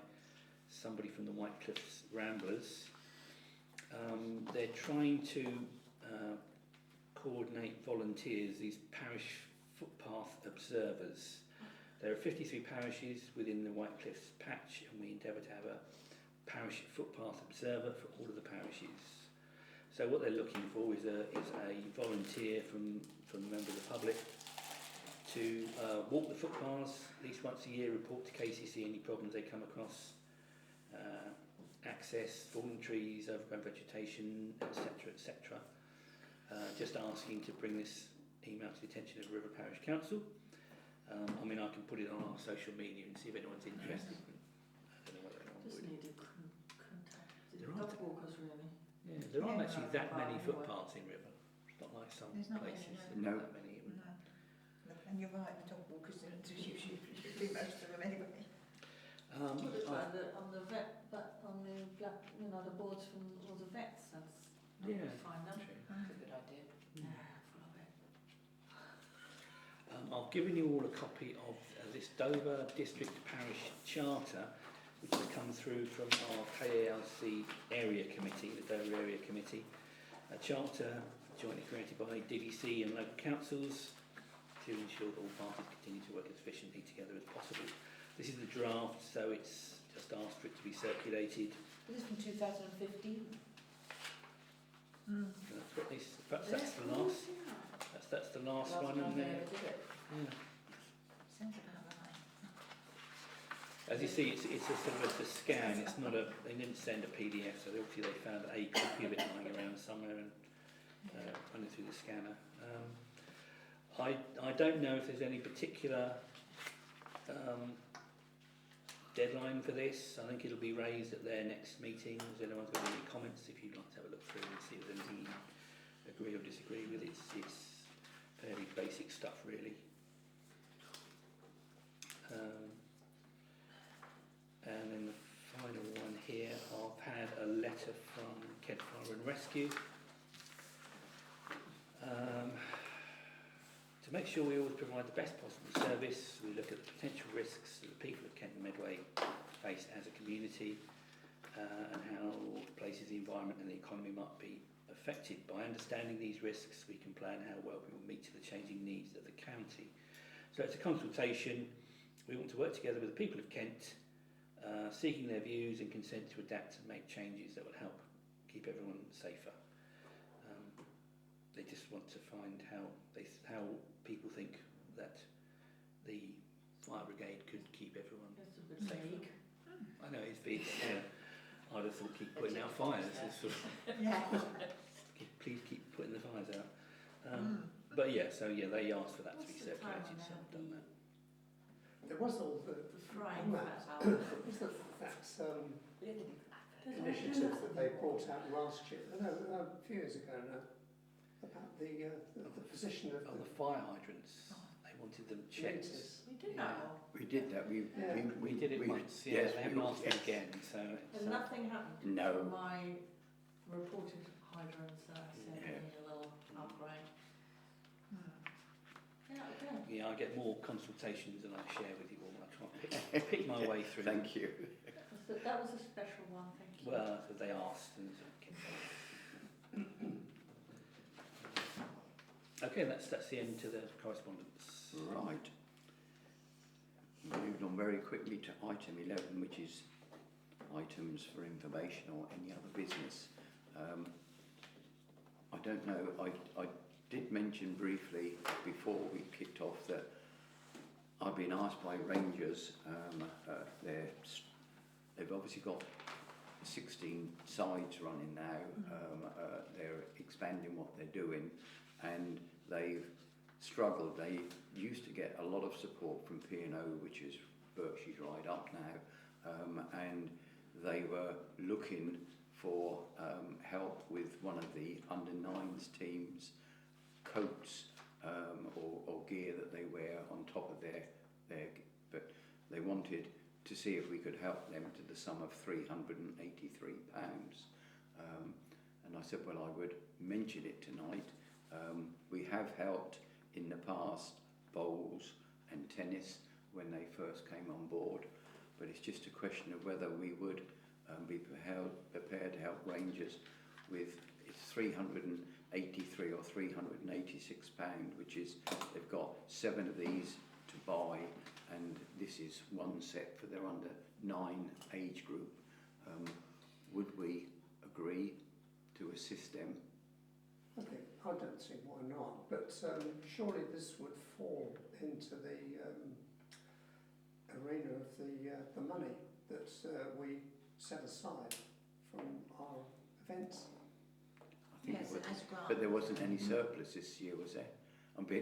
somebody from the White Cliffs Ramblers. They're trying to coordinate volunteers, these parish footpath observers. There are 53 parishes within the White Cliffs patch, and we endeavour to have a parish footpath observer for all of the parishes. So what they're looking for is a volunteer from a member of the public to walk the footpaths at least once a year, report to KCC any problems they come across, access, fallen trees, overgrown vegetation, etc., etc. Just asking to bring this email to the attention of River Parish Council. I mean, I can put it on our social media and see if anyone's interested. I don't know whether anyone Just would. needed contact. There Dog aren't- walkers, really. Yeah, there aren't Yeah. actually that many Anyway. footpaths in River. It's not like some There's not many, places. no. There's No. not that many. No. And you're right, the dog walkers do do most of them anyway. Well, it's I- like on the vet, but on the black, the boards from all the vets. That's Yeah. fine, don't True. That's a good idea. Yeah, full of it. I've given you all a copy of this Dover District Parish Charter, which has come through from our KALC Area Committee, the Dover Area Committee. A charter jointly created by DDC and local councils to ensure that all parties continue to work as efficiently together as possible. This is the draft, so it's just asked for it to be circulated. This is from 2015. Perhaps that's the last. That's the last one, time and they then ever did it. yeah. Sounds about right. As you see, it's a sort of a scan. It's not a. They didn't send a PDF, so obviously they found a copy of it lying around somewhere and run it through the scanner. I don't know if there's any particular deadline for this. I think it'll be raised at their next meeting. Has anyone's got any comments? If you'd like to have a look through and see if there's anything you agree or disagree with, it's fairly basic stuff, really. And then the final one here, I've had a letter from Kent Fire and Rescue. To make sure we always provide the best possible service, we look at the potential risks that the people of Kent and Medway face as a community and how places, the environment and the economy might be affected. By understanding these risks, we can plan how well we will meet the changing needs of the county. So it's a consultation. We want to work together with the people of Kent, seeking their views and consent to adapt and make changes that will help keep everyone safer. They just want to find how people think that the fire brigade could keep everyone It's a bit safer. vague. I know it's big. Yeah. I'd have thought keep putting out fires. It's sort of, Yeah. please keep putting the fires out. But yeah, so yeah, they asked for that to be What's the time circulated, when so they I've done that. There was all the Frying on fat that, out. was that initiative that they brought out last year, no, a few years ago now, about the position of Oh, the fire hydrants. They wanted them checked. meters. We did Yeah. that. We did that. We did it once. Yeah, yes, they haven't asked yes. it again. So it's, And nothing happened. No. My reported hydrants sent Yeah. me a little upgrade. Yeah, okay. yeah, I get more consultations than I share with you all. I try and pick my way through. Thank you. That was a special one, thank you. Well, so they asked. And okay, that's the end to the correspondence. Right. Moving on very quickly to item 11, which is items for information or any other business. I don't know, I did mention briefly before we kicked off that I've been asked by Rangers, they've obviously got 16 sides running now, they're expanding what they're doing, and they've struggled. They used to get a lot of support from P&O, which is Berkshire's right up now, and they were looking for help with one of the under-9s teams' coats or gear that they wear on top of their but they wanted to see if we could help them to the sum of £383. And I said, well, I would mention it tonight. We have helped in the past bowls and tennis when they first came on board, but it's just a question of whether we would be prepared to help Rangers with it's £383 or £386, which is they've got 7 of these to buy, and this is one set for their under 9 age group. Would we agree to assist them? Okay, I don't see why not, but surely this would fall into the arena of the money that we set aside from our events. I think Yes, it was, as grant. but there wasn't any surplus this year, was there?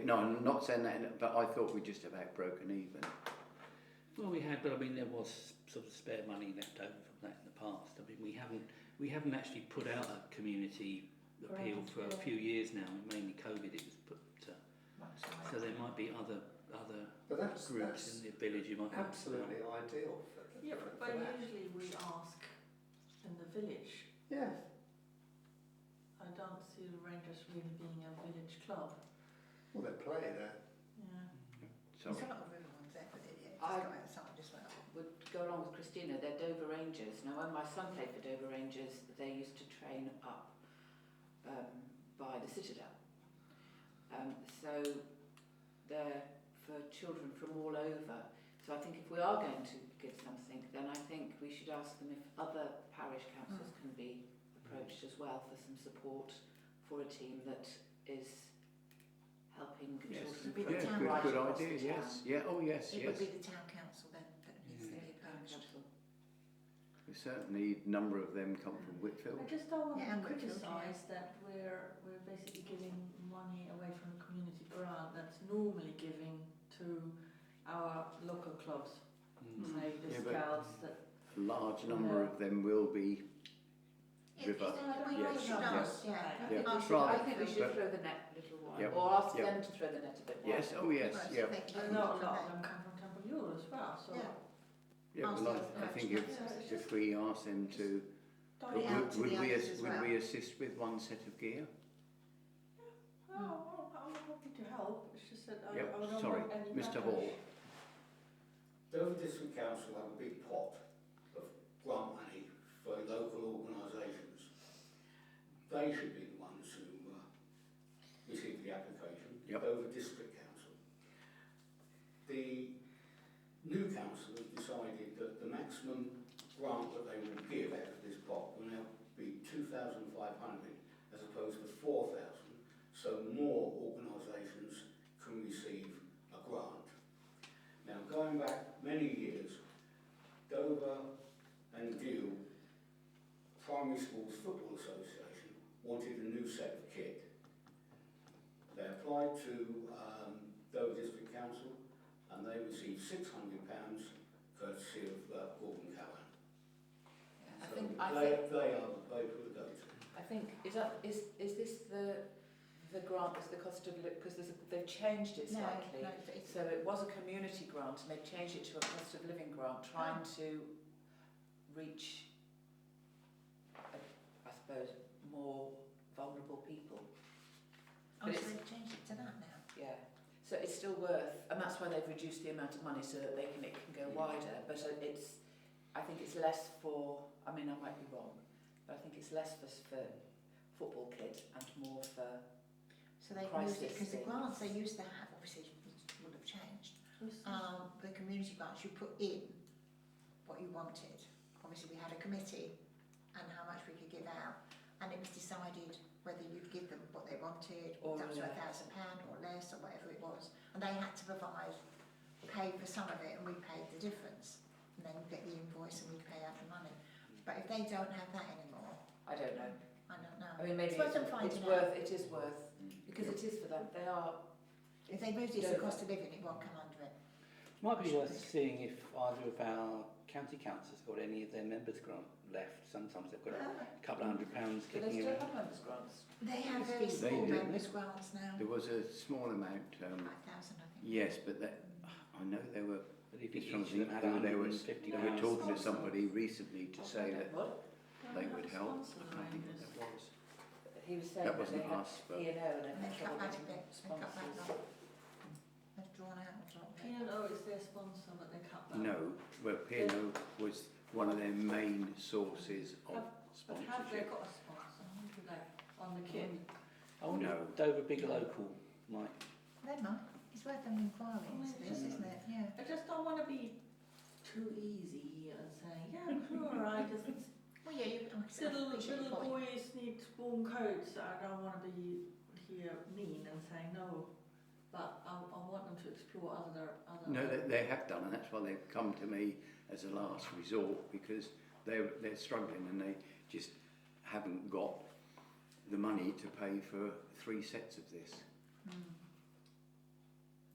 No, I'm not saying that, but I thought we just about broken even. Well, we had, but I mean, there was sort of spare money left over from that in the past. I mean, we haven't actually put out a community appeal for a few years now. Mainly COVID, it was put. So there might be other But that's groups in the village you might absolutely ideal for Yeah, for but that. usually we ask in the village. Yeah, I don't see the Rangers really being a village club. well, they play there. Yeah. There's Sorry. a lot of river ones there, but just I- go outside as well. Would go along with Christina, they're Dover Rangers. Now, when my son played for Dover Rangers, they used to train up by the Citadel. So they're for children from all over. So I think if we are going to give something, then I think we should ask them if other parish councils can be approached as well for some support for a team that is helping Yes. children Be from the Yeah, town good, right good across the idea. town. Yes. Yeah. Oh, yes. It Yes. would be the town council then that needs to be approached. Council. We certainly, a number of them come from I Whitfield. just don't want Yeah, to and Whitfield, criticise that we're basically giving money away from the community grant that's normally giving to our local clubs, say the Yeah, but- Scouts. That A large number of them will be Yeah, river. we Yes. should ask, yeah. I Yeah. think we should, Rather- I think we should but- throw the net a little wide, Yep. or ask Yep. them to throw the net a bit wide. Yes. Oh, yes. Well, Yeah. they can I do know it a from lot of there. them come from Temple Ure as well, so Yeah. Yeah. Ask Well, them I to think approach. if we ask them to, don't Put it out to would the we others as well. assist with one set of gear? Oh, I'm happy to help. It's just that I Yep, don't sorry, want any Mr. backlash. Hall. Dover District Council have a big pot of grant money for local organisations. They should be the ones who receive the application. Yep. Dover District Council. The new council has decided that the maximum grant that they will give out of this pot will now be 2,500 as opposed to 4,000, so more organisations can receive a grant. Now, going back many years, Dover and Deal Primary Schools Football Association wanted a new set of kit. They applied to Dover District Council and they received £600 courtesy of Gordon Cowan. Yeah, So they they are the people to go to. I think is this the grant as the cost of living, because they've changed it No, slightly. no, it's, So it was a community grant and they've changed it to a cost of living grant, trying to reach, I suppose, more vulnerable people. oh, but so it's- they've changed it to that now. Yeah. So it's still worth, and that's why they've reduced the amount of money so that it can go wider. But I think it's less for. I mean, I might be wrong, but I think it's less for football kit and more for. So they can use it, Crisis because the things. grants they used to have, obviously, would have changed. The community grants, you put in what you wanted. Obviously, we had a committee and how much we could give out, and it was decided whether you'd give them what they wanted, Or up to less. £1,000 or less, or whatever it was. And they had to pay for some of it, and we paid the difference. And then you get the invoice and we pay out the money. But if they don't have that anymore, I don't know. I don't know. I mean, maybe It's worth them finding out. It is worth, because it is for them. They are. If they moved it to the cost of living, it won't come under it. Might be worth seeing if either of our county councils got any of their members' grant left. Sometimes they've got a couple of £100 Do they kicking still in. have members' grants? They have very They small do. members grants now. There was a small amount. 5,000, I think. Yes, but I know they were. But if Just each trying to think of them had who they were. £150, They were talking to somebody recently to say that What? they would help. I can't think what that was. He was saying That that wasn't they had us, but E&O and And they they had cut trouble back a getting bit, they cut back sponsors. on. They've drawn out a lot of it. P&O is their sponsor, but they cut back. no. Well, P&O was one of their main sources of But have they sponsorship. got a sponsor? Like on the kit? I wonder No. if Dover Big Local might. They might. It's worth them inquiring into this, isn't it? Yeah. I just don't want to be too easy and saying, yeah, sure, I just Well, yeah, you appreciate your little point. boys need warm coats. I don't want to be here mean and saying no, but I want them to explore other. No, they have done, and that's why they've come to me as a last resort, because they're struggling, and just haven't got the money to pay for 3 sets of this.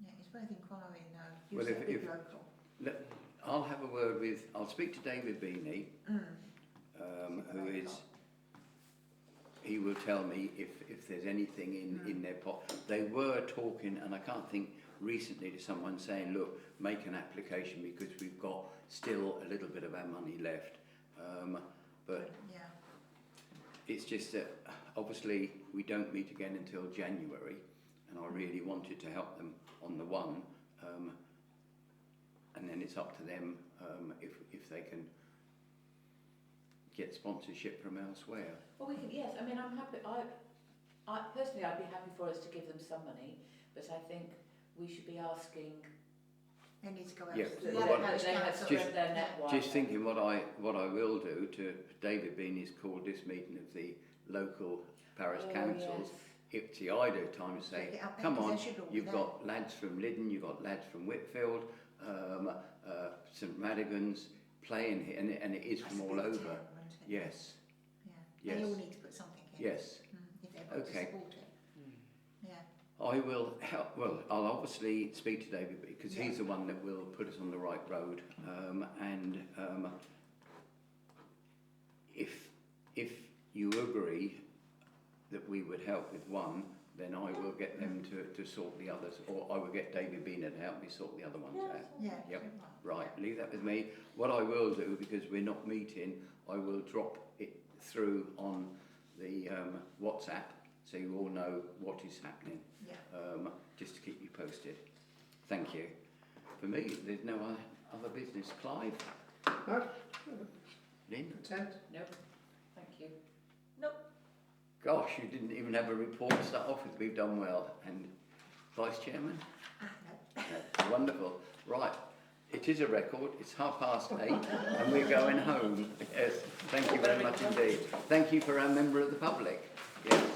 Yeah, it's worth inquiring though. You Well, said if- big if- local. I'll have a word with, I'll speak to David Beanie, who is, he will tell me if there's anything in their pot. They were talking, and I can't think recently, to someone saying, look, make an application because we've got still a little bit of our money left. But Yeah. it's just that obviously we don't meet again until January, and I really wanted to help them on the one, and then it's up to them if they can get sponsorship from elsewhere. Well, we can, yes, I mean, I'm happy, I personally, I'd be happy for us to give them some money, but I think we should be asking They need to go out Yeah, to that well, the what- Parish they have Council. spread their net wide. Just thinking what I will do to David Beanie's called this meeting of the local parish councils. Yes. It's the ideal time to say, Pick it up then, come 'cause on, they should all be you've there. got lads from Lyddon, you've got lads from Whitfield, St Madigan's playing here, and it is That's from a all big over. town, isn't it? Yes, Yeah. They yes. all need to put something in. yes. If they're going Okay. to support it. Yeah. I will help. Well, I'll obviously speak to David because Yeah. he's the one that will put us on the right road. If you agree that we would help with one, then I will get them to sort the others, or I will get David Beaner to help me sort the other ones out. Yeah. Yep. super. Right, leave that with me. What I will do, because we're not meeting, I will drop it through on the WhatsApp so you all know what is happening. Yeah. Just to keep you posted. Thank you. For me, there's no other business. Clive? No? Lynn? Content? Nope, thank you. Gosh, you didn't even have a report to start off with. We've done well. And Vice Chairman? No. Wonderful. Right. It is a record. It's 8:30 and we're going home. Yes. Thank you very much indeed. Thank you for our member of the public. Yes.